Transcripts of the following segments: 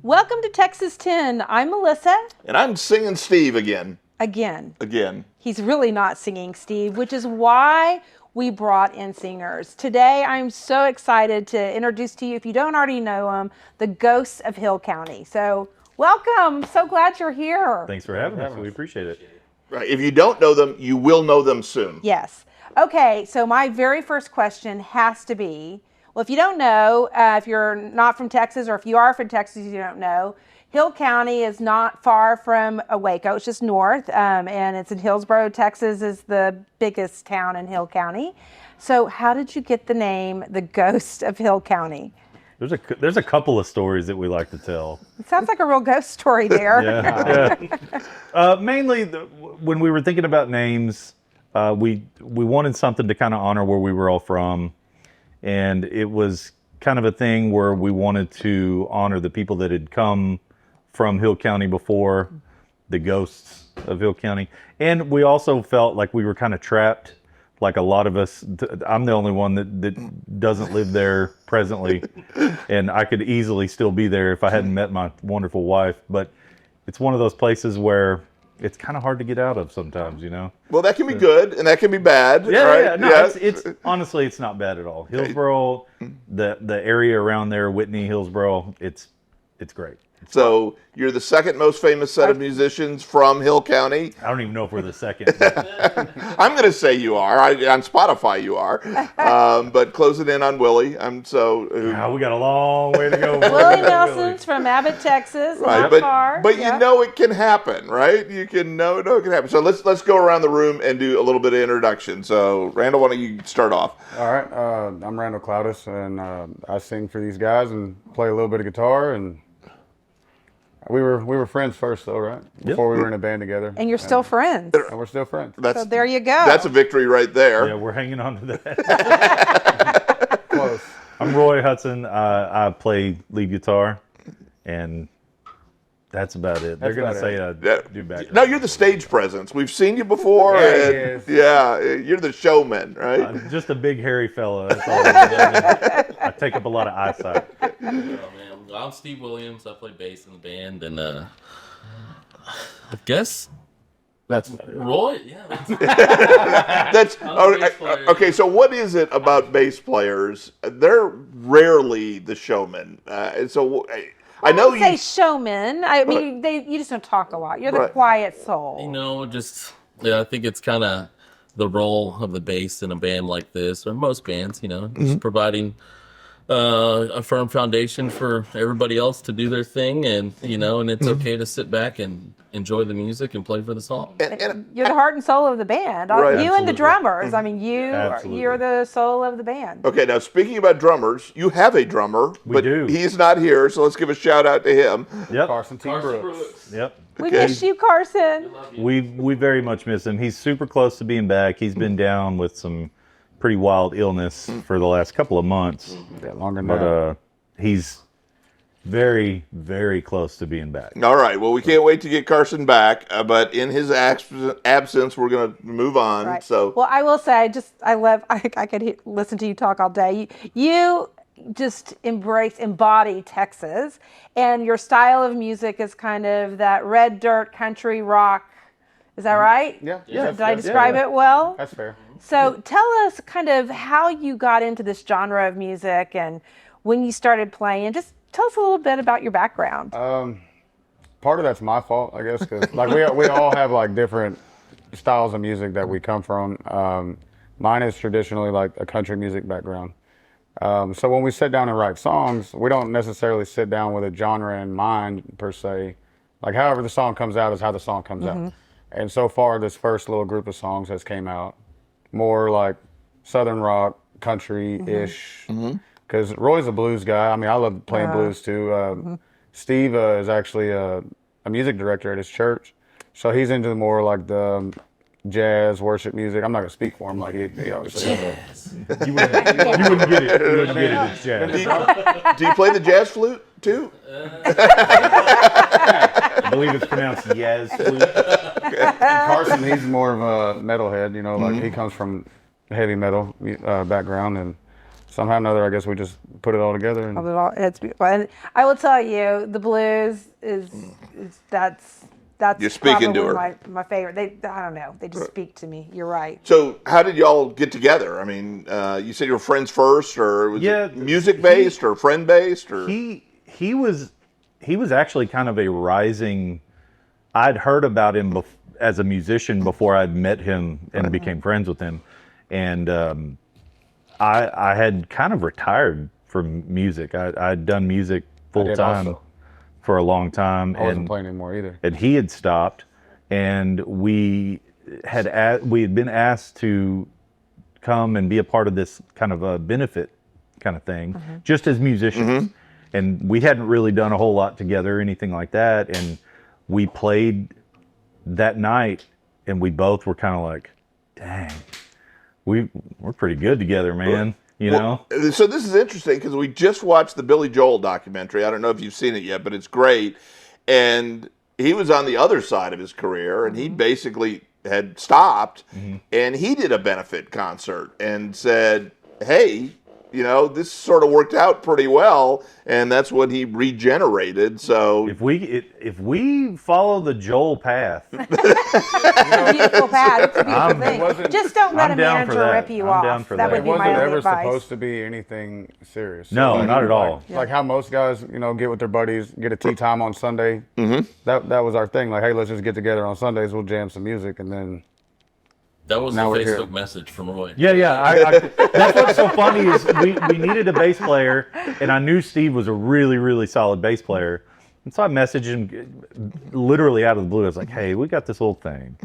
Welcome to Texas 10. I'm M'Lissa. And I'm singing Steve again. Again. He's really not singing Steve, which is why we brought in singers. Today, I'm so excited to introduce to you, if you don't already know them, the Ghosts of Hill County. So, welcome. So glad you're here. Thanks for having us. We appreciate it. Right. If you don't know them, you will know them soon. Yes. Okay, so my very first question has to be, well, if you don't know, if you're not from Texas, or if you are from Texas, you don't know, Hill County is not far from Waco. It's just north, and it's in Hillsboro, Texas is the biggest town in Hill County. So how did you get the name, the Ghost of Hill County? There's a couple of stories that we like to tell. It sounds like a real ghost story there. Yeah. Mainly, when we were thinking about names, we wanted something to kind of honor where we were all from. And it was kind of a thing where we wanted to honor the people that had come from Hill County before, the ghosts of Hill County. And we also felt like we were kind of trapped, like a lot of us. I'm the only one that doesn't live there presently. And I could easily still be there if I hadn't met my wonderful wife. But it's one of those places where it's kind of hard to get out of sometimes, you know? Well, that can be good and that can be bad. Yeah, right? yeah. No, it's honestly, it's not bad at all. Hillsboro, the area around there, Whitney, Hillsboro, it's great. So you're the second most famous set of musicians from Hill County. I don't even know if we're the second. I'm going to say you are. On Spotify you are. But closing in on Willie. We got a long way to go. Willie Nelson's from Abbott, Texas. Right, Not but far. you know it can happen, right? You can know it can happen. So let's go around the room and do a little bit of introduction. So Randall, why don't you start off? All right, I'm Randall Cloudis, and I sing for these guys and play a little bit of guitar. And we were friends first, though, right? Before we were in a band together. And you're still friends. And we're still friends. So there you go. That's a victory right there. Yeah, we're hanging on to that. Close. I'm Roy Hudson. I play lead guitar, and that's about it. They're going to say I do background. No, you're the stage presence. We've seen you before. You're the showman, right? I'm just a big hairy fella. That's all I take up a lot of eyesight. Oh, man. I'm Steve Williams. I play bass in the band, and I guess That's Roy. Yeah. That's okay. So what is it about bass players? They're rarely the showman. So I know you say showman. I mean, you just don't talk a lot. You're the quiet soul. I think it's kind of the role of the bass in a band like this, or most bands. Just providing a firm foundation for everybody else to do their thing, and it's okay to sit back and enjoy the music and play for the song. And you're the heart and soul of the band. Right. You Absolutely. and the drummers. I mean, you're the soul of the band. Okay, now speaking about drummers, you have a drummer, but do. he's not here, so let's give a shout out to him. Yep. Carson Brooks. Yep. We miss you, Carson. We very much miss him. He's super close to being back. He's been down with some pretty wild illness for the last couple of months. Yeah, longer than But that. he's very, very close to being back. All right, well, we can't wait to get Carson back, but in his absence, we're going to move on. Right. So, Well, I will say, I could listen to you talk all day. You just embody Texas, and your style of music is kind of that red dirt country rock. Is that right? Yeah. Did I describe it well? That's fair. So tell us kind of how you got into this genre of music and when you started playing. Just tell us a little bit about your background. Part of that's my fault, I guess, because like we all have like different styles of music that we come from. Mine is traditionally like a country music background. So when we sit down and write songs, we don't necessarily sit down with a genre in mind per se. Like however the song comes out is how the song comes out. And so far, this first little group of songs has came out more like Southern rock, country-ish. Because Roy's a blues guy. I mean, I love playing blues too. Steve is actually a music director at his church. So he's into more like the jazz, worship music. I'm not going to speak for him like he obviously does. You wouldn't get it. You wouldn't get it. It's jazz. do you play the jazz flute too? I believe it's pronounced Yaz flute. Carson, he's more of a metalhead, like he comes from heavy metal background, and somehow or another, I guess we just put it all together. And It's beautiful. And I will tell you, the blues is that's You're speaking to probably her. my favorite. I don't know. They just speak to me. You're right. So how did y'all get together? I mean, you said you were friends first, or was Yeah, it music based or friend based, or He was actually kind of a rising. I'd heard about him as a musician before I'd met him and became friends with him, and I had kind of retired from music. I'd done music full time also. for a long time, I wasn't playing anymore either. and he had stopped, and we had been asked to come and be a part of this kind of a benefit kind of thing, just as musicians. And we hadn't really done a whole lot together, anything like that. And we played that night, and we both were kind of like, dang, we're pretty good together, man. You know? So this is interesting because we just watched the Billy Joel documentary. I don't know if you've seen it yet, but it's great. And he was on the other side of his career, and he basically had stopped, and he did a benefit concert and said, hey, you know, this sort of worked out pretty well, and that's when he regenerated. So If we follow the Joel path, It's a beautiful path. It's a beautiful thing. wasn't- Just don't let a I'm down for manager that. rip you I'm off. down for that that. would It be wasn't my only ever advice. supposed to be anything serious. No, Like, not at all. Like how most guys, you know, get with their buddies, get a tea time on Sunday. That was our thing. Like, hey, let's just get together on Sundays. We'll jam some music, and then That was Now the we're here. Facebook message from Roy. yeah. That's what's so funny is we needed a bass player, and I knew Steve was a really, really solid bass player. And so I messaged him literally out of the blue. I was like, hey, we got this old thing.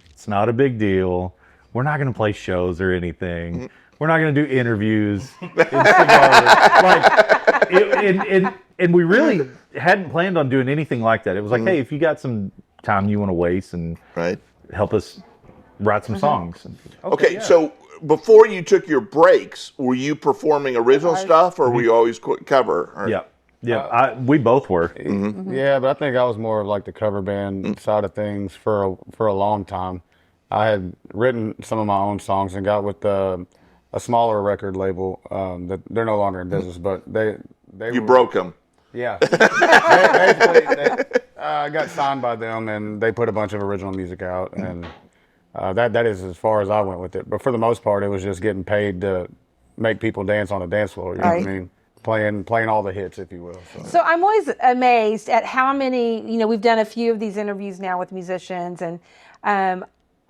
It's not a big deal. We're not going to play shows or anything. We're not going to do interviews in cigars. And we really hadn't planned on doing anything like that. It was like, hey, if you got some time you want to waste and right. help us write some songs. And, Okay, yeah. so before you took your breaks, were you performing original stuff, or were you always cover? Or- Yeah, we both were. yeah, but I think I was more of like the cover band side of things for a long time. I had written some of my own songs and got with a smaller record label that they're no longer in business, but they You were, broke them. Yeah, I got signed by them, and they put a bunch of original music out, and that is as far as I went with it. But for the most part, it was just getting paid to make people dance on a dance floor. You know what I mean? Playing all the hits, if you will. So I'm always amazed at how many, we've done a few of these interviews now with musicians, and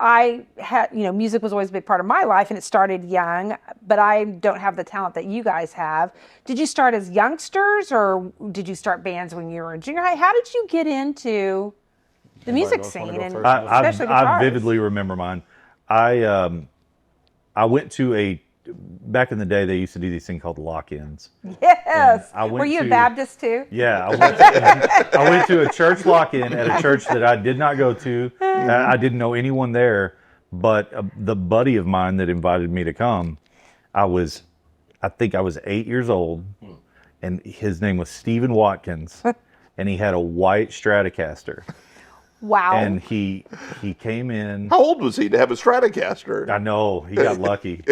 I had, music was always a big part of my life, and it started young, but I don't have the talent that you guys have. Did you start as youngsters, or did you start bands when you were in junior high? How did you get into the music else wanna scene, go and first? especially I guitars? vividly remember mine. I went to back in the day, they used to do these things called lock-ins. Yes. I went Were you a to- Baptist too? Yeah, I went to a church lock-in at a church that I did not go to. I didn't know anyone there, but the buddy of mine that invited me to come, I think I was 8 years old, and his name was Stephen Watkins, and he had a white Stratocaster. Wow. And he came in. How old was he to have a Stratocaster? I know, he got lucky.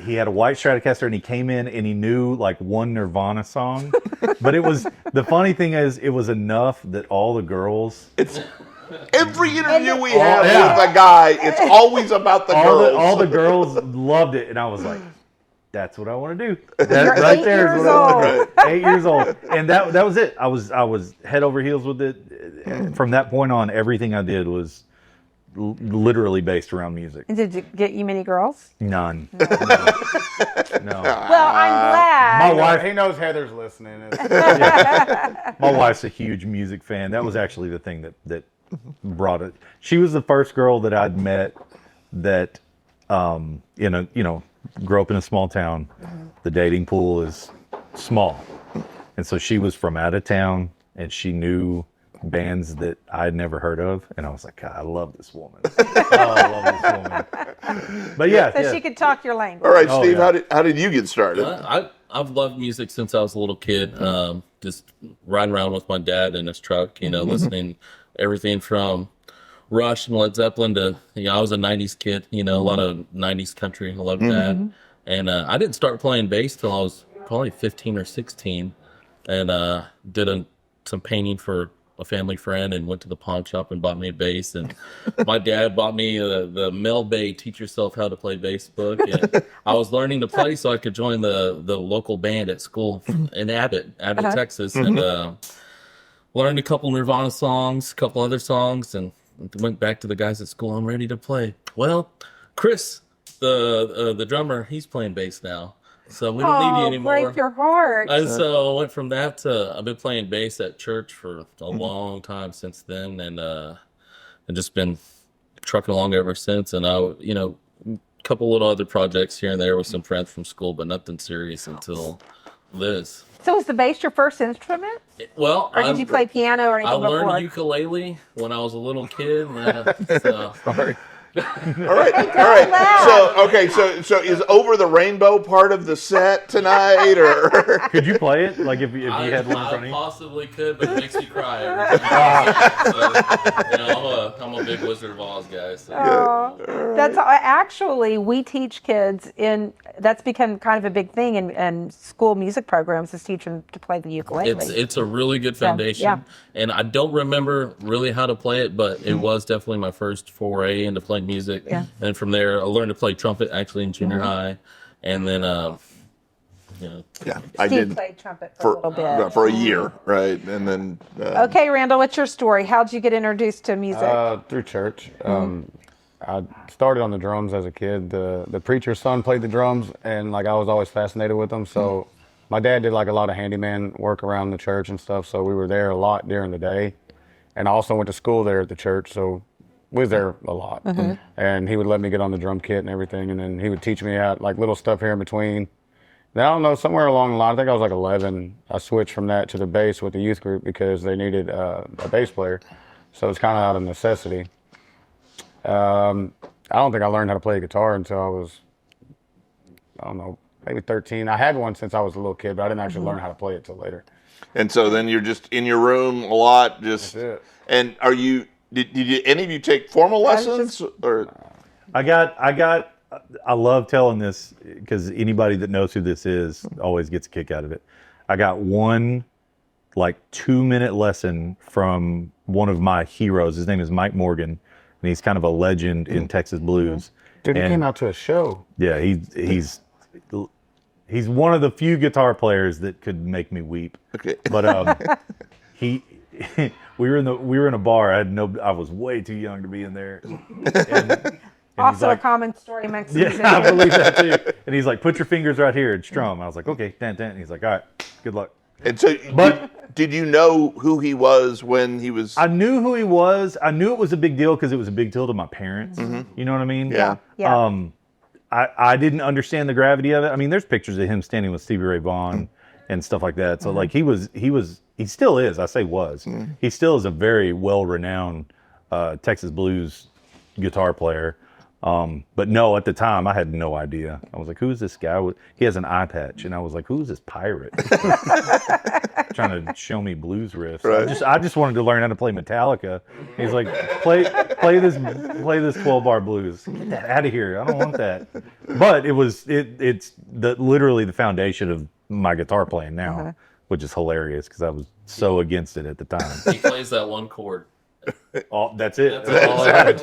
He had a white Stratocaster, and he came in and he knew like one Nirvana song. But the funny thing is, it was enough that all the girls, It's every interview we Oh, have yeah. with a guy, it's always about the girls. all the girls loved it. And I was like, that's what I want to do. That You're right 8 there is years what I old. want to do. 8 years old. And that was it. I was head over heels with it. And from that point on, everything I did was literally based around music. And did it get you many girls? None. No. Well, I'm glad. My wife, He knows Heather's listening. my wife's a huge music fan. That was actually the thing that brought it. She was the first girl that I'd met that, grew up in a small town. The dating pool is small. And so she was from out of town, and she knew bands that I'd never heard of. And I was like, God, I love this woman. I love this woman. But yeah. So she could talk your language. All right, Oh, Steve, yeah. how did you get started? I've loved music since I was a little kid. Just riding around with my dad in his truck, listening everything from Rush and Led Zeppelin to, I was a 90s kid, a lot of 90s country. I loved that. And I didn't start playing bass till I was probably 15 or 16, and did some painting for a family friend, and went to the pawn shop and bought me a bass. And my dad bought me the Mel Bay Teach Yourself How to Play Bass book. And I was learning to play so I could join the local band at school in Abbott, Texas, and learned a couple Nirvana songs, a couple other songs, and went back to the guys at school. I'm ready to play. Well, Chris, the drummer, he's playing bass now, so we don't need you anymore. Break your heart. And so I went from that to I've been playing bass at church for a long time since then, and just been trucking along ever since. And a couple little other projects here and there with some friends from school, but nothing serious until this. So was the bass your first instrument? Well, Or did you play piano or anything I learned before? ukulele when I was a little kid. So. Sorry. All right. So is Over the Rainbow part of the set tonight, or Could you play it? Like if you had one in front of I you? possibly could, but it makes me cry every time. I'm a big Wizard of Oz guy. So. That's actually, we teach kids that's become kind of a big thing in school music programs, is teach them to play the ukulele. It's a really good foundation, and I don't remember really how to play it, but it was definitely my first foray into playing music. Yeah. And from there, I learned to play trumpet actually in junior high, and then I Steve did played trumpet for a little bit. for a year, right? And then Okay, Randall, what's your story? How'd you get introduced to music? Through church. I started on the drums as a kid. The preacher's son played the drums, and like I was always fascinated with them. So my dad did like a lot of handyman work around the church and stuff. So we were there a lot during the day, and I also went to school there at the church. So we was there a lot, and he would let me get on the drum kit and everything, and then he would teach me how like little stuff here in between. Then I don't know, somewhere along the line, I think I was like 11, I switched from that to the bass with the youth group because they needed a bass player. So it's kind of out of necessity. I don't think I learned how to play guitar until I was, I don't know, maybe 13. I had one since I was a little kid, but I didn't actually learn how to play it till later. and so then you're just in your room a lot, just. That's it. And are you? Did any of you take formal lessons or? I love telling this because anybody that knows who this is always gets a kick out of it. I got one like 2-minute lesson from one of my heroes. His name is Mike Morgan, and he's kind of a legend in Texas blues. Dude, he And- came out to a show. Yeah, he's one of the few guitar players that could make me weep. Okay. But we were in a bar. I was way too young to be in there. And he's Also like, a common story amongst yeah, I musicians. believe that too. And he's like, put your fingers right here and strum. I was like, okay, dan. And he's like, all right, good luck. And so, did you know who he was when he was? I knew who he was. I knew it was a big deal because it was a big deal to my parents. You know what I mean? Yeah. Yeah. I didn't understand the gravity of it. I mean, there's pictures of him standing with Stevie Ray Vaughan and stuff like that. So like he still is. I say was. He still is a very well-renowned Texas blues guitar player. But no, at the time I had no idea. I was like, who is this guy? He has an eye patch, and I was like, who is this pirate? Trying to show me blues riffs. Right. I just wanted to learn how to play Metallica. He's like, play this 12-bar blues. Get that out of here. I don't want that. But it's literally the foundation of my guitar playing now, which is hilarious because I was so against it at the time. He plays that one chord. That's it. That's all I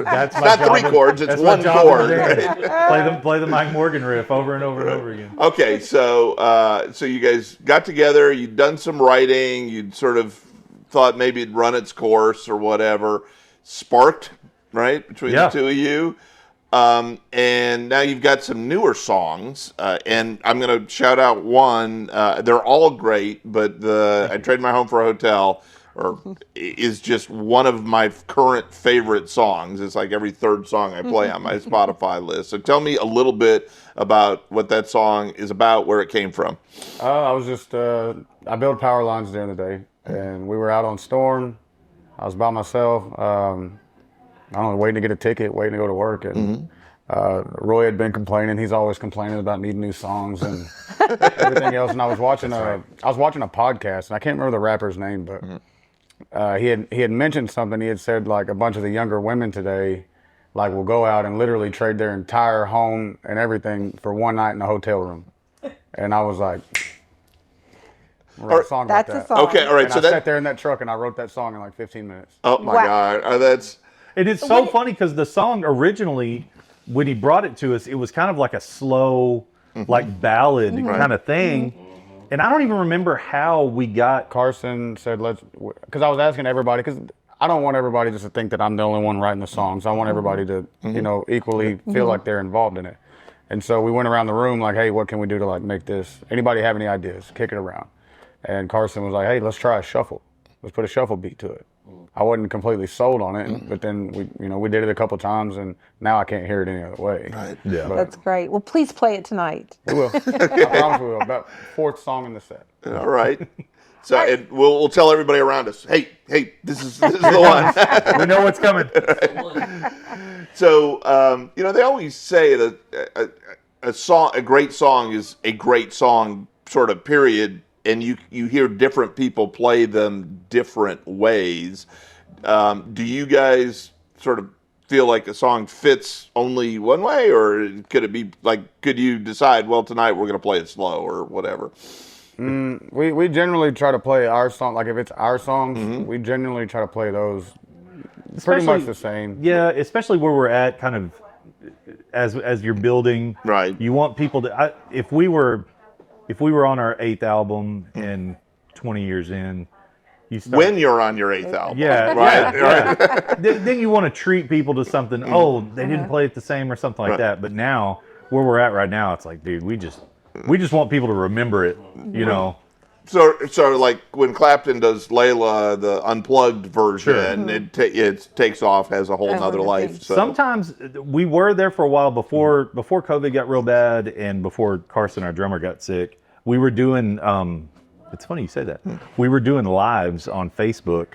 That's my not job 3 chords; it's that's my 1 job chord. of the day. Play the Mike Morgan riff over and over and over again. Okay, so you guys got together. You'd done some writing. You'd sort of thought maybe it'd run its course or whatever. Sparked, right, between the two of you. And now you've got some newer songs. And I'm going to shout out one. They're all great, but I Trade My Home for a Hotel is just one of my current favorite songs. It's like every 3rd song I play on my Spotify list. So tell me a little bit about what that song is about, where it came from. I was just, I build power lines during the day, and we were out on storm. I was by myself, I don't know, waiting to get a ticket, waiting to go to work. And Roy had been complaining. He's always complaining about needing new songs and everything else. And I was watching a podcast, and I can't remember the rapper's name, but he had mentioned something. He had said like a bunch of the younger women today like will go out and literally trade their entire home and everything for one night in a hotel room. And I was like, wrote a song about That's a that. song. Okay, all right. And So I sat that. there in that truck and I wrote that song in like 15 minutes. Oh my Wow. God, that's. And it's so funny because the song originally, when he brought it to us, it was kind of like a slow, like ballad kind of thing. And I don't even remember how we got. Carson said, because I was asking everybody, because I don't want everybody just to think that I'm the only one writing the songs. I want everybody to, you know, equally feel like they're involved in it. And so we went around the room like, hey, what can we do to like make this? Anybody have any ideas? Kick it around. And Carson was like, hey, let's try a shuffle. Let's put a shuffle beat to it. I wasn't completely sold on it, but then we did it a couple times, and now I can't hear it any other way. Right. Yeah. But That's great. Well, please play it tonight. we will. I promise we will. About fourth song in the set. All right. So and we'll tell everybody around us. Hey, this is the one. We know what's coming. So they always say that a great song is a great song, sort of period. And you hear different people play them different ways. Do you guys sort of feel like a song fits only one way, or could it be like, could you decide, well, tonight we're going to play it slow or whatever? We generally try to play our song, like if it's our songs, we generally try to play those pretty much the same. Yeah, especially where we're at, kind of as you're building. Right. You want people to. If we were on our 8th album and 20 years in, you start. When you're on your 8th album. Yeah, Right. yeah. Then you want to treat people to something. Oh, they didn't play it the same or something like that. But now, where we're at right now, it's like, dude, we just want people to remember it. You know. So like when Clapton does Layla, the unplugged version, it takes off, has a whole nother life. So. Sometimes we were there for a while before COVID got real bad and before Carson, our drummer, got sick. We were doing. It's funny you say that. We were doing lives on Facebook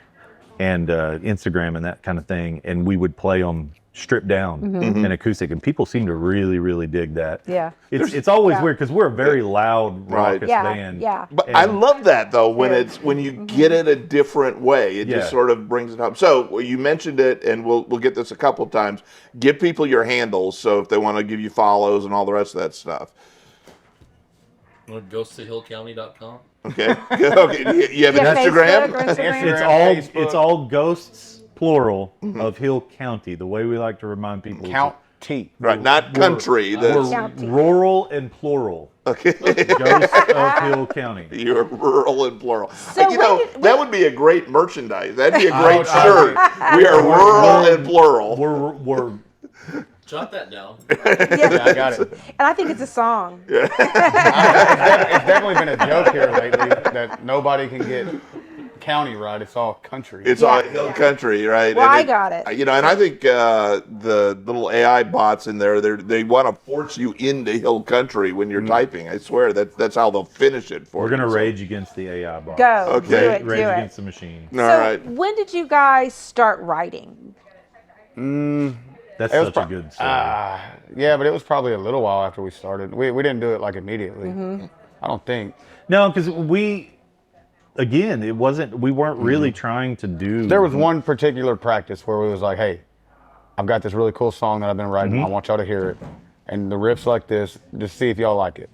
and Instagram and that kind of thing, and we would play them stripped down and acoustic, and people seem to really, really dig that. Yeah. It's always weird because we're a very loud, raucous band. Yeah. But I love that though when you get it a different way, it just sort of brings it home. So you mentioned it, and we'll get this a couple of times. Give people your handles, so if they want to give you follows and all the rest of that stuff. GhostToHillCounty.com. Okay. Okay. You have an Instagram? Facebook or Instagram? It's all ghosts plural of Hill County. The way we like to remind people. County. Right, not country. We're County. rural and plural. Okay. Ghosts of Hill County. You're rural and plural. So That would be a great merchandise. That'd be a great shirt. We are rural and plural. We're Jot that down. Yeah, I got it. And I think it's a song. It's definitely been a joke here lately that nobody can get county right. It's all country. It's all hill country, right? Well, And I got it. And I think the little AI bots in there, they want to force you into hill country when you're typing. I swear that's how they'll finish it for you. We're gonna rage against the AI bar. Go. Okay. Do Rage it. against the machine. All So right. when did you guys start writing? That's It was such a good story. Yeah, but it was probably a little while after we started. We didn't do it like immediately. I don't think. No, because we weren't really trying to do. There was one particular practice where we was like, hey, I've got this really cool song that I've been writing. I want y'all to hear it. And the riff's like this. Just see if y'all like it.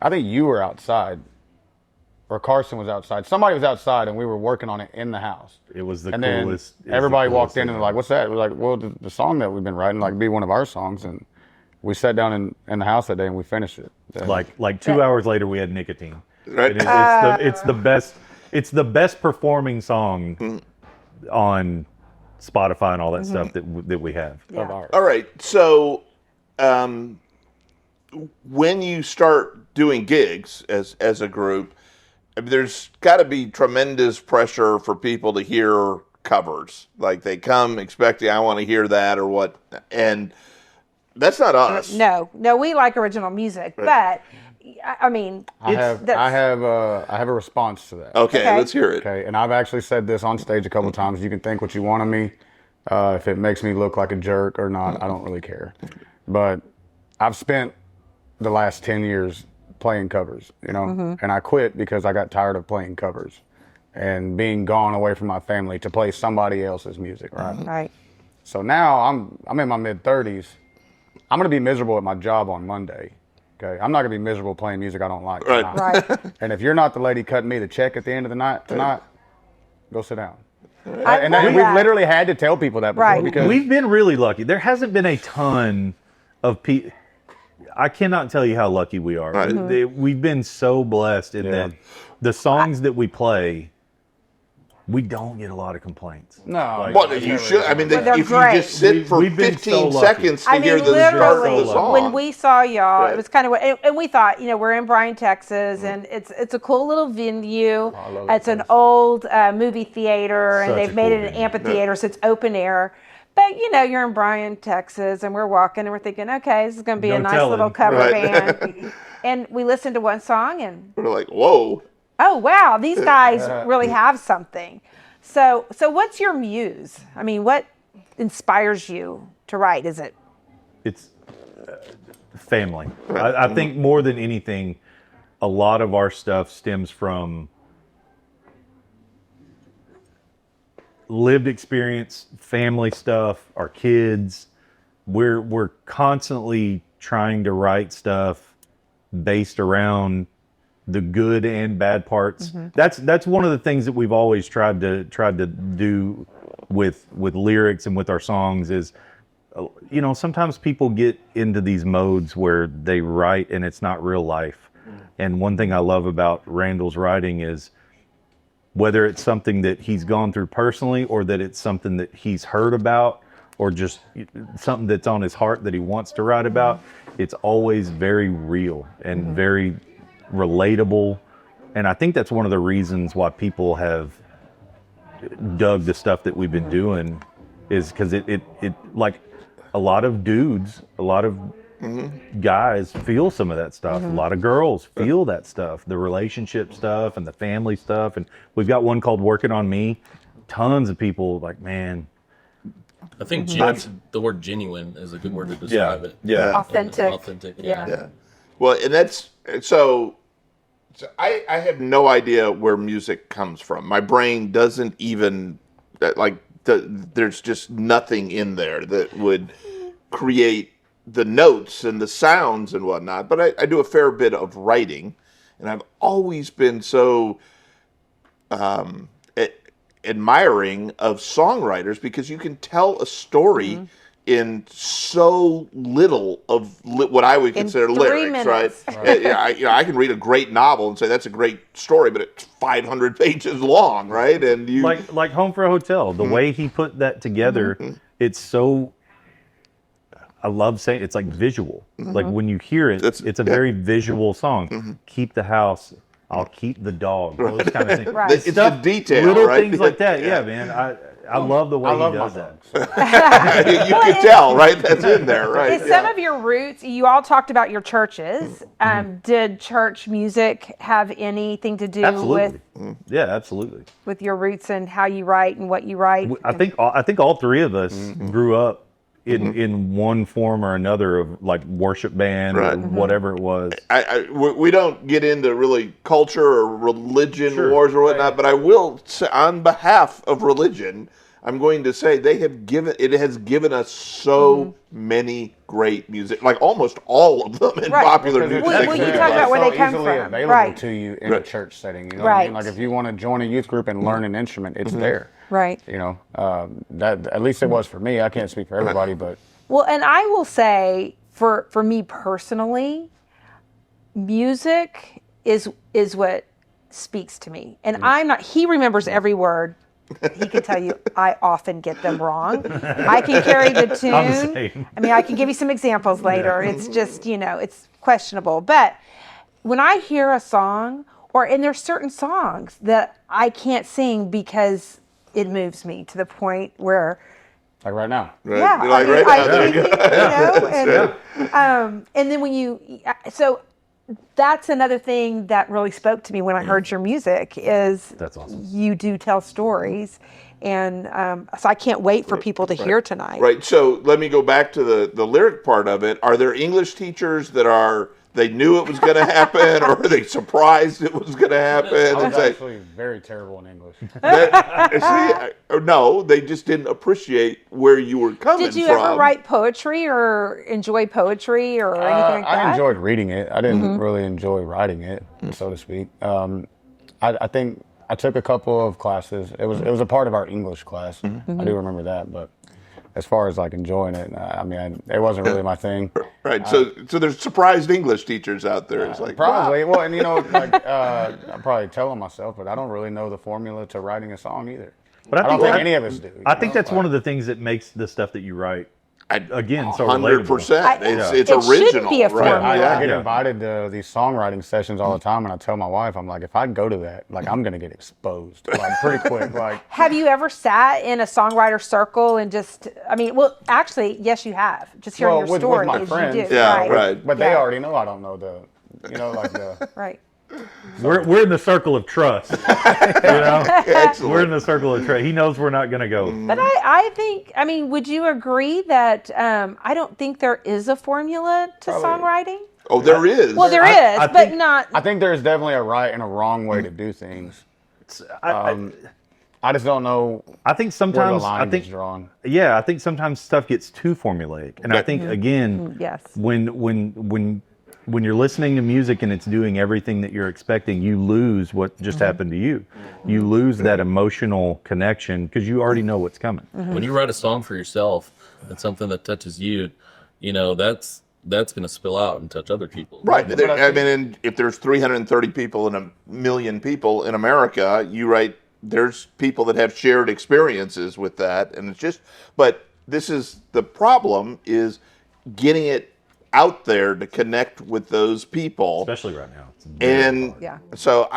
I think you were outside. Or Carson was outside. Somebody was outside, and we were working on it in the house. It was the And coolest. then everybody walked in and they're like, what's that? We're like, well, the song that we've been writing, like, be one of our songs. And we sat down in the house that day and we finished it. Like 2 hours later, we had nicotine. Right. And it's the best. It's the best performing song on Spotify and all that stuff that we have. of ours. All right. So, when you start doing gigs as a group, I mean, there's got to be tremendous pressure for people to hear covers. Like they come expecting, I want to hear that or what, and that's not us. No, we like original music, but I mean, I have a response to that. Okay, Okay. let's hear it. Okay, and I've actually said this on stage a couple times. You can think what you want of me. If it makes me look like a jerk or not, I don't really care. But I've spent the last 10 years playing covers, and I quit because I got tired of playing covers and being gone away from my family to play somebody else's music, right? right. So now I'm in my mid-30s. I'm going to be miserable at my job on Monday. Okay, I'm not going to be miserable playing music I don't like Right. tonight. Right. And if you're not the lady cutting me the check at the end of the night tonight, go sit down. I And love we've that. literally had to tell people that before Right. because We've been really lucky. There hasn't been a ton of people. I cannot tell you how lucky we are. Right. We've been so blessed in that the songs that we play, we don't get a lot of complaints. no, Well, you should. I mean, Well, they're if you great. just sit for We've been 15 so lucky. seconds to I hear mean, the start of literally, the song. when we saw y'all, Right. it was kind of, and we thought, we're in Bryan, Texas, and it's a cool little venue. I love that It's an place. old movie theater, and Such a they've made cool it an venue. amphitheater, so it's open air. But you're in Bryan, Texas, and we're walking, and we're thinking, okay, this is going to be No a nice telling. little cover Right. band. And we listened to one song, and We're like, whoa. oh wow, these guys really have something. So what's your muse? I mean, what inspires you to write? Is it It's family. I think more than anything, a lot of our stuff stems from lived experience, family stuff, our kids. We're constantly trying to write stuff based around the good and bad parts. That's one of the things that we've always tried to do with lyrics and with our songs is sometimes people get into these modes where they write and it's not real life. And one thing I love about Randall's writing is whether it's something that he's gone through personally or that it's something that he's heard about or just something that's on his heart that he wants to write about, it's always very real and very relatable. And I think that's one of the reasons why people have dug the stuff that we've been doing is because it like a lot of dudes, a lot of guys feel some of that stuff. A lot of girls feel that stuff, the relationship stuff and the family stuff. And we've got one called Working on Me. Tons of people like, man. I think the word genuine is a good word to describe it. Yeah. authentic? Authentic. Yeah. Yeah. Well, and that's so I have no idea where music comes from. My brain doesn't even there's just nothing in there that would create the notes and the sounds and whatnot. But I do a fair bit of writing, and I've always been so admiring of songwriters because you can tell a story in so little of what I would consider 3 lyrics, minutes. right? I can read a great novel and say that's a great story, but it's 500 pages long, right? And you Like Home for a Hotel, the way he put that together, it's so. I love saying it's like visual. Like when you hear it, it's a very visual song. Keep the house. I'll keep the dog. Those kind of things. Right. it's a detail, Little right? things like that. Yeah, man. I love the way I love he my does that. dogs. You can tell, right? That's in there, right? Is some of your roots, you all talked about your churches. Did church music have anything to do Absolutely. Yeah, absolutely. with your roots and how you write and what you write? I think all three of us grew up in one form or another of like worship band Right. or whatever it was. We don't get into really culture or religion Sure. wars or whatnot, but I will say on behalf of religion, I'm going to say it has given us so many great music, like almost all of them in Right. popular Because music. Well, you talk about where so they come easily from. available Right. to you in a Right. church setting. You know what I Right. mean? Like if you want to join a youth group and learn an instrument, it's there. Right. You know, that at least it was for me. I can't speak for everybody, but Well, and I will say for me personally, music is what speaks to me. And he remembers every word. He can tell you I often get them wrong. I can carry the I'm the tune. same. I mean, I can give you some examples later. It's just, it's questionable. But when I hear a song, and there's certain songs that I can't sing because it moves me to the point where like right now. Right? yeah, You're like, I mean, right now, and then so that's another thing that really spoke to me when I heard your music is That's awesome. you do tell stories, And so I can't wait for people to hear tonight. Right. So let me go back to the lyric part of it. Are there English teachers that they knew it was going to happen, or are they surprised it was going to happen? I was It's like, actually very terrible in English. no, they just didn't appreciate where you were coming Did you from. ever write poetry or enjoy poetry or anything like that? I enjoyed reading it. I didn't really enjoy writing it, so to speak. I think I took a couple of classes. It was a part of our English class. I do remember that, but as far as like enjoying it, it wasn't really my thing. Right. So there's surprised English teachers out there. It's like, Probably. wow. Well, and I'm probably telling myself, but I don't really know the formula to writing a song either. But I don't think any of us do. I think that's one of the things that makes the stuff that you write, again, so 100%. relatable. It's It original. shouldn't be a right? formula. I get invited to these songwriting sessions all the time, and I tell my wife, I'm like, if I go to that, like, I'm gonna get exposed, like, pretty quick. Like, Have you ever sat in a songwriter circle and just, well, actually, yes, you have. Just hearing your with story my is friends, you do. Yeah, right. but they Yeah. already know I don't know the. Right. We're in the circle of trust. Excellent. We're in the circle of trust. He knows we're not going to go. But I think, would you agree that I don't think there is a formula to songwriting? Oh, there is. Well, there is, I but think- not. I think there's definitely a right and a wrong way to do things. I just don't know I think where the sometimes line is drawn. I think sometimes stuff gets too formulaic, and I think again, Yes. when you're listening to music and it's doing everything that you're expecting, you lose what just happened to you. You lose that emotional connection because you already know what's coming. When you write a song for yourself, and something that touches you, that's going to spill out and touch other people. Right. And if there's 330 people and 1 million people in America, there's people that have shared experiences with that. And but this is the problem, is getting it out there to connect with those people. Especially right now. It's very hard. Yeah. So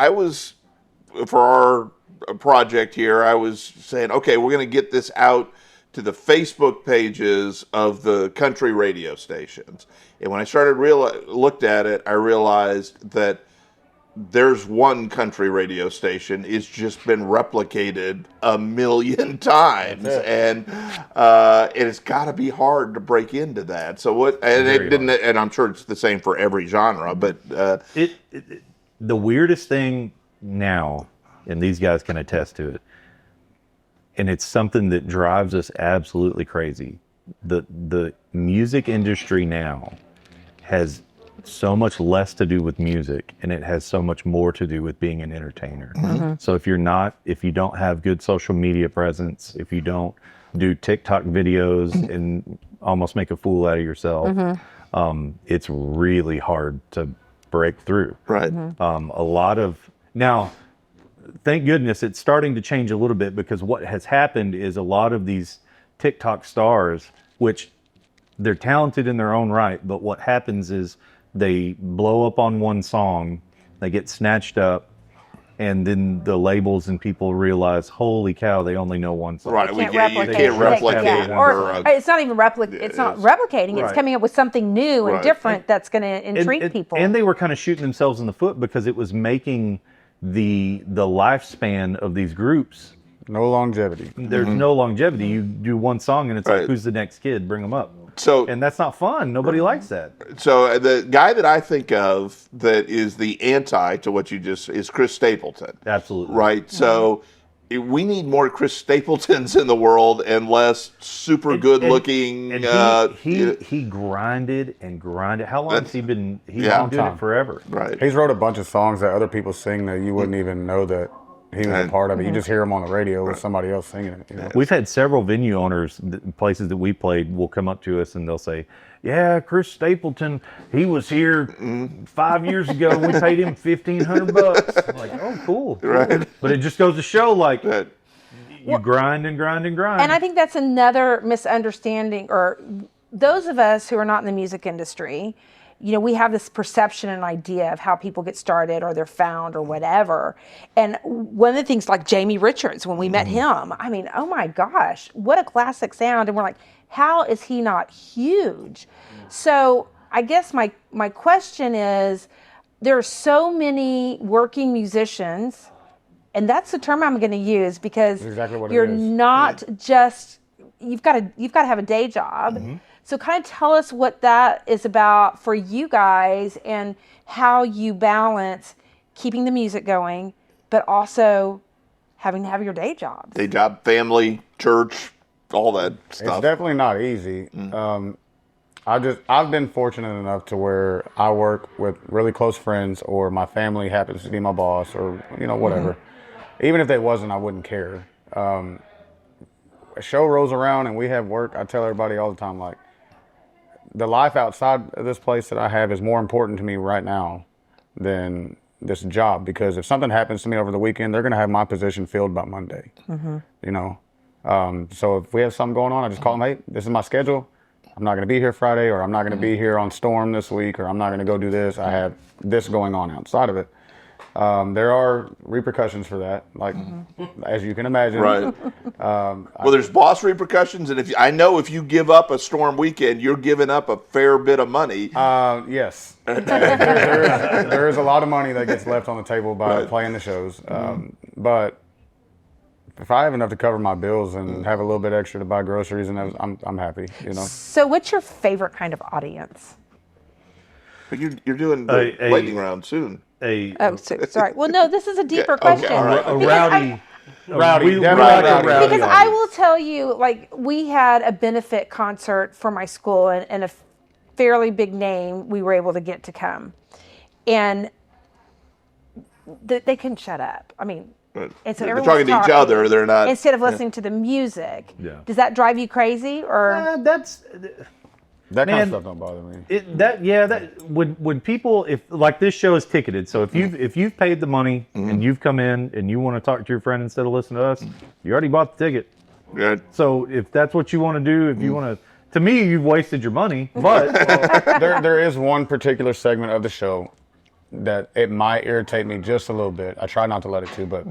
for our project here, I was saying, okay, we're going to get this out to the Facebook pages of the country radio stations. And when I looked at it, I realized that there's one country radio station. It's just been replicated 1 million times, and it's got to be hard to break into that. So and I'm sure it's the same for every genre, but The weirdest thing now, and these guys can attest to it, and it's something that drives us absolutely crazy. The music industry now has so much less to do with music, and it has so much more to do with being an entertainer. So if you don't have good social media presence, if you don't do TikTok videos and almost make a fool out of yourself, it's really hard to break through. right. Now, thank goodness it's starting to change a little bit, because what has happened is a lot of these TikTok stars, which they're talented in their own right, but what happens is they blow up on one song, they get snatched up, and then the labels and people realize, holy cow, they only know one song. Right. You You can't can't replicate Yeah. it. Or it's not even it's not replicating. It's Right. coming up with something new and Right. different that's going to intrigue people. And they were kind of shooting themselves in the foot, because it was making the lifespan of these groups. No longevity. There's no longevity. You do one song and it's like, Right. who's the next kid? Bring them up. So And that's not fun. Nobody likes that. So the guy that I think of that is the anti to what you just is Chris Stapleton. Absolutely. Right. So we need more Chris Stapletons in the world and less super good looking. And he grinded and grinded. How long has he been? He's Yeah. been doing Long it forever. Right. He's wrote a bunch of songs that other people sing that you wouldn't even know that he was a part of it. You just hear him on the radio with somebody else singing it. We've had several venue owners, places that we played, will come up to us and they'll say, "Yeah, Chris Stapleton, he was here 5 years ago. And we paid him $1,500." I'm like, oh, cool. Right. But it just goes to show, like, That- you grind and grind and grind. And I think that's another misunderstanding, or those of us who are not in the music industry, we have this perception and idea of how people get started or they're found or whatever. And one of the things, like Jamie Richards, when we met him, oh my gosh, what a classic sound. And we're like, how is he not huge? So I guess my question is, there are so many working musicians And that's the term I'm going to use because exactly what it you're is. not just you've got to have a day job. So kind of tell us what that is about for you guys and how you balance keeping the music going, but also having to have your day jobs. Day job, family, church, all that It's stuff. definitely not easy. I've been fortunate enough to where I work with really close friends, or my family happens to be my boss, or whatever. Even if they wasn't, I wouldn't care. A show rolls around and we have work. I tell everybody all the time, like, the life outside of this place that I have is more important to me right now than this job, because if something happens to me over the weekend, they're going to have my position filled by Monday. So if we have something going on, I just call them, hey, this is my schedule. I'm not going to be here Friday, or I'm not going to be here on Storm this week, or I'm not going to go do this. I have this going on outside of it. There are repercussions for that, like as you can imagine. Right. Well, there's boss repercussions, and I know if you give up a Storm weekend, you're giving up a fair bit of money. Yes, there is a lot of money that gets left on the table by Right. playing the shows. But if I have enough to cover my bills and have a little bit extra to buy groceries, and I'm happy. So what's your favorite kind of audience? But you're doing the lightning round soon. Oh, sorry. Well, no, this is a deeper okay, question. all right. A Because rowdy, definitely rowdy. Because I will tell you, like, we had a benefit concert for my school, and a fairly big name we were able to get to come. And they couldn't shut up. I mean, Right. and so They're everyone's talking to each other. They're not. instead of listening to the music. Yeah. Does that drive you crazy? Or That's That kind Man, of stuff don't bother me. when people, if like this show is ticketed, so if you've paid the money and you've come in and you want to talk to your friend instead of listen to us, you already bought the ticket. Right. So if that's what you want to do, if you want to me, you've wasted your money. But there is one particular segment of the show that it might irritate me just a little bit. I try not to let it to, but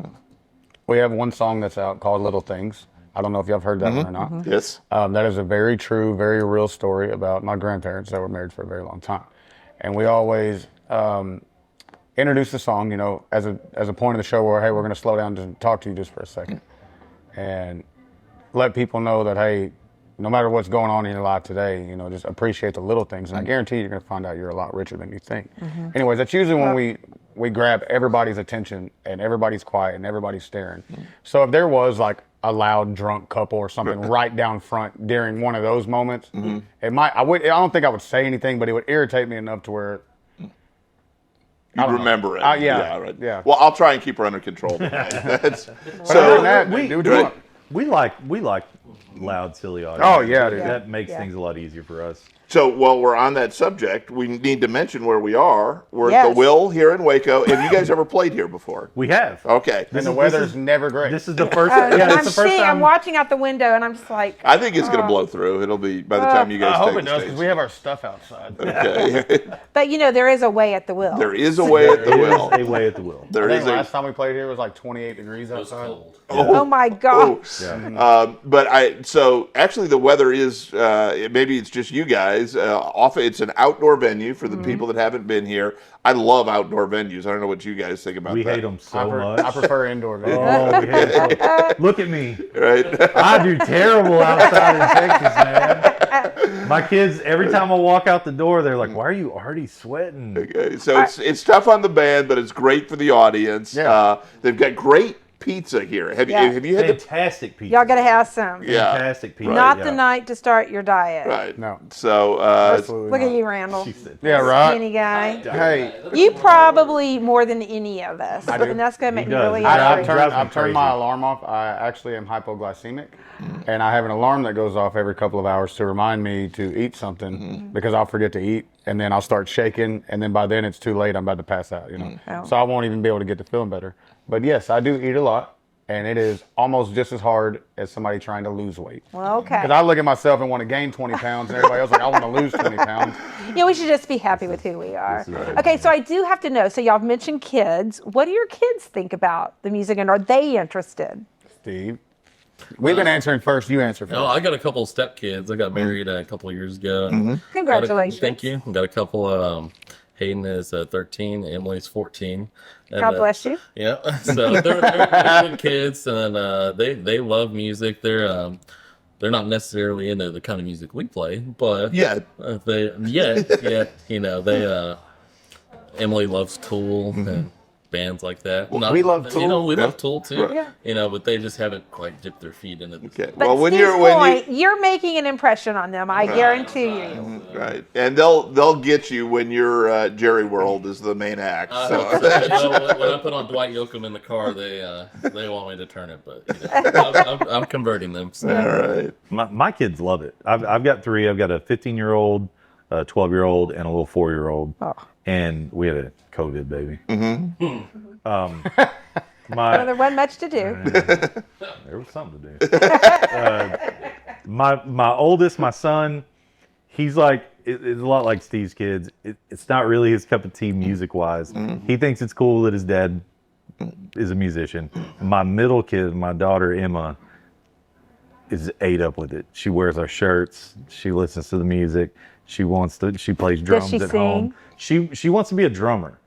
we have one song that's out called Little Things. I don't know if y'all have heard that one or not. Yes. That is a very true, very real story about my grandparents that were married for a very long time. And we always introduce the song, as a point of the show where, hey, we're going to slow down and talk to you just for a second. And let people know that, hey, no matter what's going on in your life today, just appreciate the little things. And I guarantee you're going to find out you're a lot richer than you think. Anyways, that's usually when we grab everybody's attention and everybody's quiet and everybody's staring. So if there was like a loud drunk couple or something right down front during one of those moments, I don't think I would say anything, but it would irritate me enough to where You remember it. yeah, Right. yeah. Well, I'll try and keep her under control tonight. Other than So that, we- do what you want. we like loud, silly audience. Oh, yeah, dude. That makes Yeah. things a lot easier for us. So while we're on that subject, we need to mention where we are. We're at Yes. the Will here in Waco. Have you guys ever played here before? We have. Okay. And the weather's never great. This is the first. I'm it's the first seeing, I'm time. watching out the window, and I'm just like, I think it's going to blow through. It'll be by the time you guys I hope take it the does, stage. because we have our stuff outside. Okay. but there is a way at the Will. There is a way at the It Will. is a way at the will. There I think is a. last time we played here was like 28 degrees It was outside. cold. Oh my gosh. So actually the weather is maybe it's just you guys. Often it's an outdoor venue for the people that haven't been here. I love outdoor venues. I don't know what you guys think about We that. hate them so I much. prefer indoor venues. Oh, we hate them so. Look at me. Right? I do terrible outside in Texas, man. My kids, every time I walk out the door, they're like, "Why are you already sweating?" Okay, so it's tough on the band, but it's great for the audience. Yeah. They've got great pizza here. Have Yeah. you had the Fantastic pizza. Y'all got to have some. Yeah. Fantastic pizza. Not yeah. the night to start your diet. right? No. So Absolutely Look not. at you, Randall. She said, Yeah, right. Skinny guy. Hey, You probably more than any of us. I do. And that's going to make me does. really I- I've angry. drives me turned my crazy. alarm off. I actually am hypoglycemic, and I have an alarm that goes off every couple of hours to remind me to eat something because I'll forget to eat, and then I'll start shaking, and then by then it's too late. I'm about to pass out, Oh. So I won't even be able to get to feeling better. But yes, I do eat a lot, and it is almost just as hard as somebody trying to lose weight. Well, okay. Because I look at myself and want to gain 20 pounds, and everybody else like, I want to lose 20 pounds. We should just be happy with who we are. Okay, so I do have to know. So y'all have mentioned kids. What do your kids think about the music, and are they interested? Steve, we've been answering first. You answer first. No, I got a couple of stepkids. I got married a couple of years ago. Congratulations. Thank you. I got a couple Hayden is 13. Emily's 14. And, God bless you. Yeah, so they're good kids, and they love music. They're not necessarily into the kind of music we play, but Yeah. they Emily loves Tool and bands like that. we love Tool. We love Tool too. Yeah. But they just haven't quite dipped their feet into this. Okay. But Well, when Steve's you're point, you're making an impression on them. I guarantee you. right, and they'll get you when your Jerry World is the main act. So. When I put on Dwight Yoakam in the car, they want me to turn it, but I'm converting them. So. All right. My kids love it. I've got three. I've got a 15-year-old, a 12-year-old, and a little 4-year-old. Oh. And we had a COVID baby. Well, there wasn't much to do. There was something to do. My oldest, my son, he's like, it's a lot like Steve's kids. It's not really his cup of tea music-wise. He thinks it's cool that his dad is a musician. My middle kid, my daughter Emma, is ate up with it. She wears our shirts. She listens to the music. She plays drums she at sing? home. She wants to be a drummer.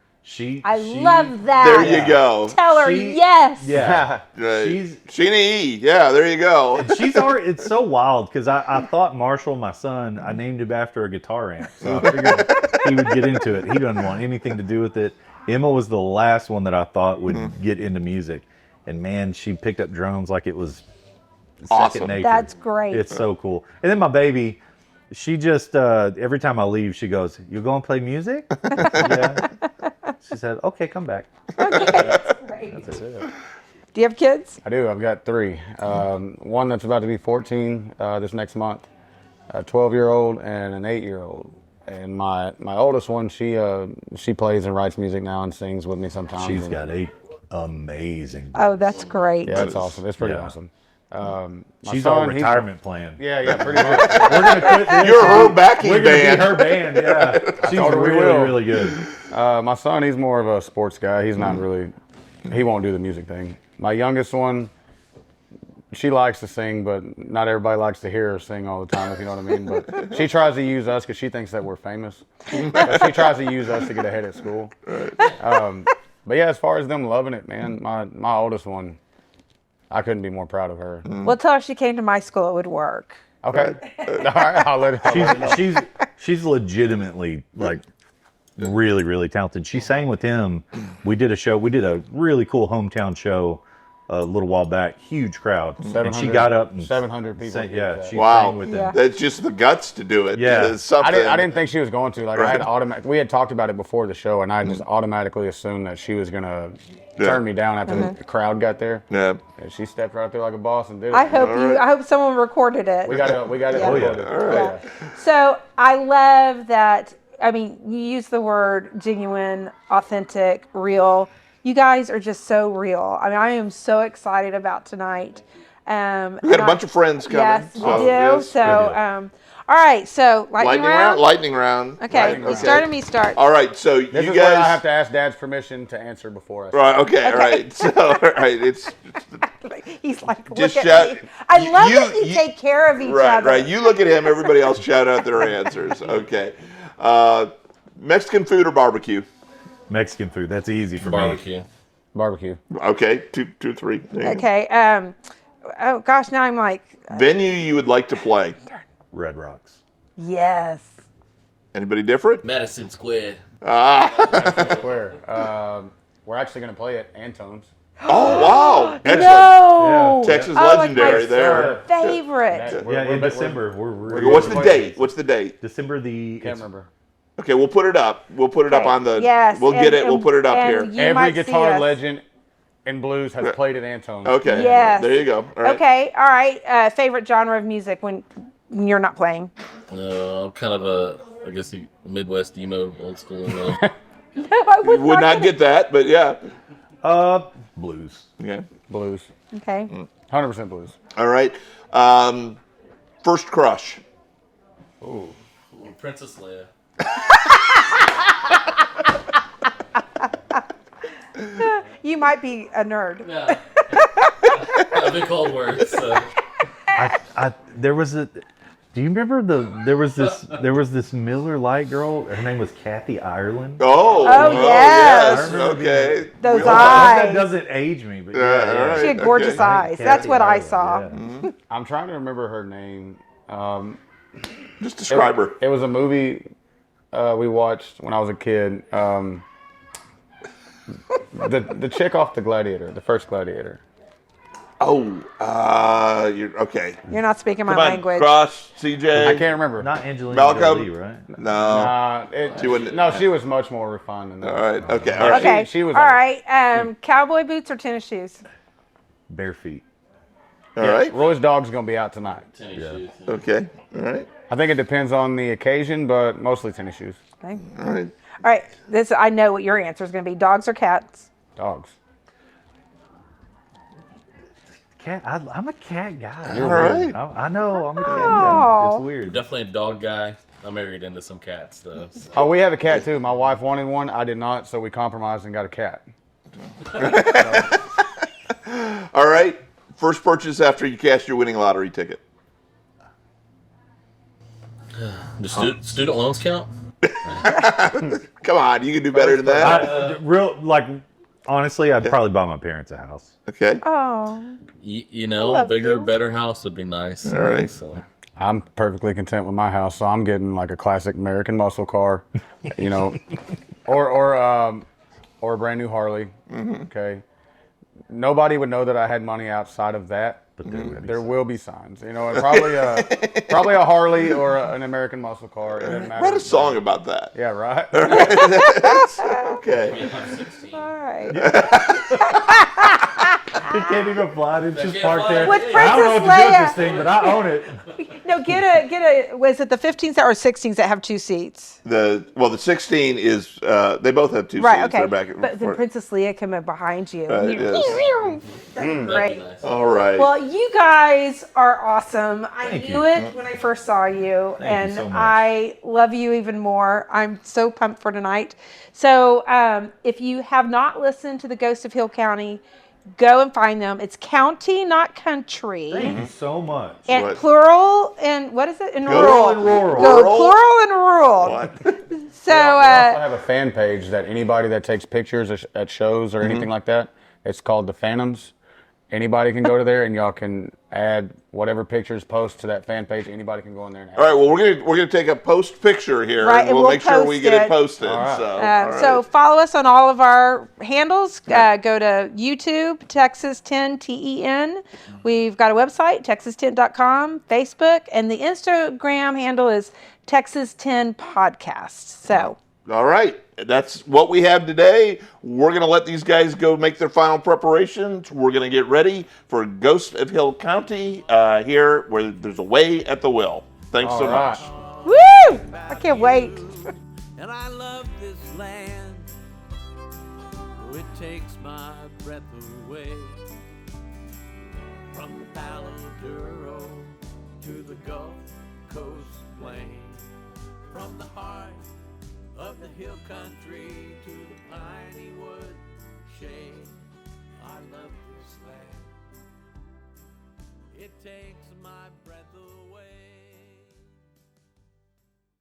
I love that. There you go. Tell her yes. Yeah. Right. She's Sheena E. Yeah, there you go. she's already, it's so wild because I thought Marshall, my son, I named him after a guitar amp. So I figured he would get into it. He doesn't want anything to do with it. Emma was the last one that I thought would get into music. And man, she picked up drums like it was Awesome. second nature. That's great. It's so cool. And then my baby, she just, every time I leave, she goes, "You going to play music?" Yeah. She said, "Okay, come back." Okay, that's great. That's it. Do you have kids? I do. I've got three. One that's about to be 14 this next month, a 12-year-old, and an 8-year-old. And my oldest one, she plays and writes music now and sings with me sometimes. She's got 8 amazing. Oh, that's great. Yeah, it's awesome. It's pretty Yeah. awesome. My She's son, our retirement plan. Yeah, pretty much. We're gonna quit this. You're her backing We're gonna band. be her band. Yeah, she's told her we really, will. really good. My son, he's more of a sports guy. He's not really, he won't do the music thing. My youngest one, she likes to sing, but not everybody likes to hear her sing all the time, if you know what I mean. But she tries to use us because she thinks that we're famous. But she tries to use us to get ahead at school. But yeah, as far as them loving it, man, my oldest one, I couldn't be more proud of her. Well, tell her if she came to my school, it would work. Okay. All right, I'll let her. She's legitimately like really, really talented. She sang with him. We did a really cool hometown show a little while back. Huge crowd, and she got up and 700 people. sang, did she that. Wow. sang with Yeah. him. That's just the guts to do it. Yeah. It's something. I didn't think she was going to. Like, Right. we had talked about it before the show, and I just automatically assumed that she was gonna turn me down after the crowd got there. Yeah. And she stepped right there like a boss and did it. I hope someone recorded it. We got it. Yeah. Oh, yeah. recorded. All right. So I love that. I mean, you use the word genuine, authentic, real. You guys are just so real. I mean, I am so excited about tonight. We got a bunch of friends coming. Yes, we do. yes. So, all right. So lightning round. Lightning round. Okay, you start and me start. All right, so This you is where I guys. have to ask Dad's permission to answer before I. Right. Okay. All right. So all right. It's He's like, look Just at shout- me. I love that you- you take care of each right. other. Right. You look at him. Everybody else shout out their answers. Okay. Mexican food or barbecue? Mexican food. That's easy for me. Barbecue. Barbecue. Okay. Two, three. There you go. Okay. Oh gosh, now I'm like, Venue you would like to play? Red Rocks. yes. Anybody different? Madison Square. Square. We're actually gonna play at Antone's. Oh wow! Excellent. No. Yeah. Texas Oh, legendary like my there. Favorite. Yeah, in December. We're What's the date? What's the date? December Can't remember. Okay, we'll put it up. We'll put it up on the. Yes. We'll get it. We'll and- put it up and here. you Every might see guitar us. legend in blues has played at Antone's. Okay. Yes. There you go. All right. Okay. All right. Favorite genre of music when you're not playing? I'm kind of I guess Midwest emo, old school. No, I You would not get that, but yeah. blues. Okay. Blues. Okay. 100% blues. All right. First crush. Princess Leia. You might be a nerd. Yeah. I've been called words. So. There was Do you remember there was this Miller Lite girl? Her name was Kathy Ireland. Oh, yes. yes. I remember being Okay. Those I hope that eyes. doesn't age me, but all yeah. right. She had gorgeous Okay. eyes. Kathy That's what I Ireland, saw. yeah. I'm trying to remember her name. Just describe her. It was a movie we watched when I was a kid. The chick off the Gladiator, the first Gladiator. Oh, you're okay. You're not speaking my Come on, language. Cross, CJ. I can't remember. Not Angelina Malcolm? Jolie, right? No. She was much more refined than that. All right. Okay. All right. Okay. She was all right. Cowboy boots or tennis shoes? Bare feet. All right. Roy's dog's gonna be out tonight. Tennis shoes. Okay. All right. I think it depends on the occasion, but mostly tennis shoes. Okay. All right. All right. I know what your answer is going to be. Dogs or cats? Dogs. Cat. I'm a cat guy. All right. I know. I'm a cat Oh. guy. It's weird. Definitely a dog guy. I'm married into some cats though. So. Oh, we have a cat too. My wife wanted one. I did not, so we compromised and got a cat. All right. First purchase after you cash your winning lottery ticket. Do student loans count? Come on, you can do better than that. Honestly, I'd probably buy my parents a house. Okay. Oh. You know, love bigger, you. better house would be nice. All right. So. I'm perfectly content with my house, so I'm getting like a classic American muscle car, or a brand new Harley. Okay. Nobody would know that I had money outside of that. But there will be signs, and probably a Harley or an American muscle car. It doesn't matter. Write a song about that. Yeah, right. Okay. All right. You can't even fly. It's just can't parked fly. there. With I don't know what to do with Princess this thing, but I own it. No, get a. Was it the 15s or 16s that have two seats? The 16 is they both have two Right. seats. Okay. They're back But then Princess Leia came up behind you. Right, yes. That'd be Right. nice. All right. Well, you guys are awesome. I Thank knew you. it when I first saw you, and you so much. I love you even more. I'm so pumped for tonight. So, if you have not listened to the Ghost of Hill County, go and find them. It's county, not country. Thank you so much. And What? plural and what is it? And Go rural. and rural. Go Rural? plural and rural. What? So, We also have a fan page that anybody that takes pictures at shows or anything like that, it's called the Phantoms. Anybody can go to there, and y'all can add whatever pictures post to that fan page. Anybody can go in there and add. All right. Well, we're gonna take a post picture here, Right, and and we'll we'll make sure we post get it. it posted. All right. So, all right. So follow us on all of our handles. Go to YouTube, Texas10TEN. We've got a website, texas10.com, Facebook, and the Instagram handle is Texas10 Podcast. So All right. That's what we have today. We're going to let these guys go make their final preparations. We're going to get ready for Ghost of Hill County here where there's a way at the will. Thanks so All right. much. woo! I can't wait. And I love this land. Oh, it takes my breath away. From the Palo Duro to the Gulf Coast plain. From the heart of the hill country to the piney wood shade. I love this land. It takes my breath